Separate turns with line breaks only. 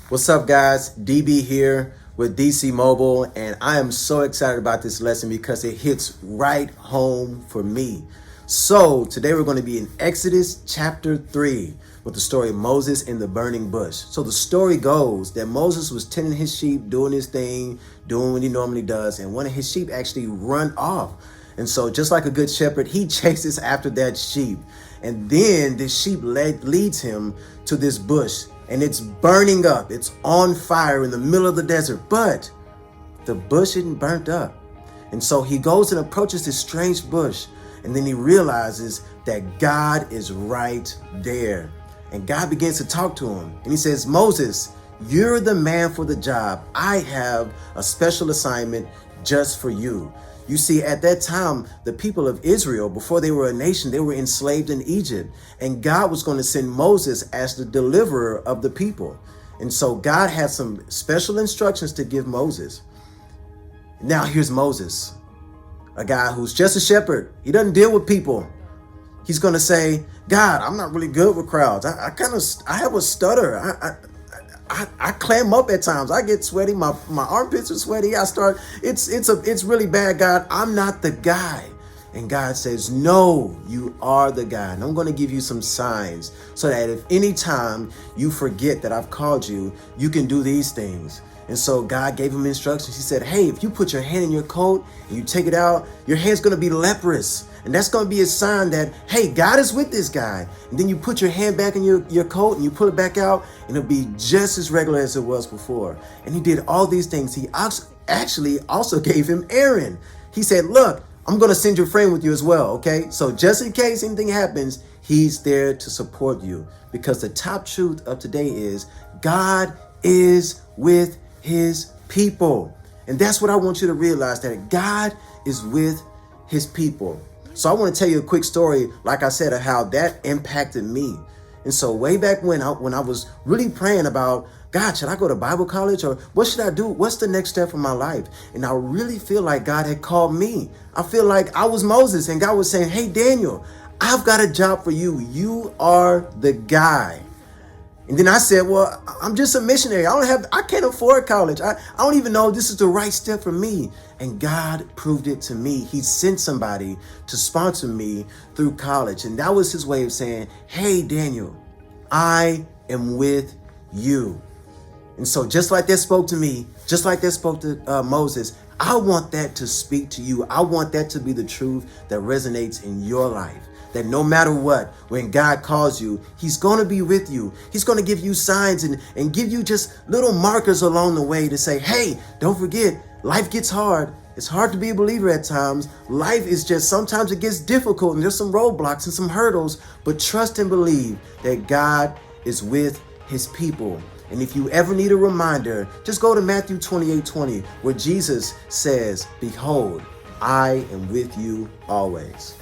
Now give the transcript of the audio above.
What's up, guys? DB here with DC Mobile, and I am so excited about this lesson because it hits right home for me. So today we're going to be in Exodus chapter 3 with the story of Moses in the burning bush. So the story goes that Moses was tending his sheep, doing his thing, doing what he normally does, and one of his sheep actually run off. And so just like a good shepherd, he chases after that sheep. And then this sheep leads him to this bush, and it's burning up. It's on fire in the middle of the desert, but the bush isn't burnt up. And so he goes and approaches this strange bush, and then he realizes that God is right there. And God begins to talk to him, and he says, "Moses, you're the man for the job. I have a special assignment just for you." You see, at that time, the people of Israel, before they were a nation, they were enslaved in Egypt. And God was going to send Moses as the deliverer of the people. And so God had some special instructions to give Moses. Now here's Moses, a guy who's just a shepherd. He doesn't deal with people. He's going to say, "God, I'm not really good with crowds. I have a stutter. I clam up at times. I get sweaty. My armpits are sweaty. It's really bad, God. I'm not the guy." And God says, "No, you are the guy. And I'm going to give you some signs so that if any time you forget that I've called you, you can do these things." And so God gave him instructions. He said, "Hey, if you put your hand in your coat and you take it out, your hand's going to be leprous. And that's going to be a sign that, hey, God is with this guy." And then you put your hand back in your coat and you pull it back out, and it'll be just as regular as it was before. And he did all these things. He actually also gave him Aaron. He said, "Look, I'm going to send your friend with you as well, okay? So just in case anything happens, he's there to support you." Because the top truth of today is God is with his people. And that's what I want you to realize, that God is with his people. So I want to tell you a quick story, like I said, of how that impacted me. And so way back when I was really praying about, God, should I go to Bible college, or what should I do? What's the next step in my life? And I really feel like God had called me. I feel like I was Moses, and God was saying, "Hey, Daniel, I've got a job for you. You are the guy." And then I said, "Well, I'm just a missionary. I can't afford college. I don't even know if this is the right step for me." And God proved it to me. He sent somebody to sponsor me through college. And that was his way of saying, "Hey, Daniel, I am with you." And so just like that spoke to me, just like that spoke to Moses, I want that to speak to you. I want that to be the truth that resonates in your life. That no matter what, when God calls you, he's going to be with you. He's going to give you signs and give you just little markers along the way to say, "Hey, don't forget, life gets hard. It's hard to be a believer at times. Life is just, sometimes it gets difficult and there's some roadblocks and some hurdles, but trust and believe that God is with his people." And if you ever need a reminder, just go to Matthew 28:20, where Jesus says, "Behold, I am with you always."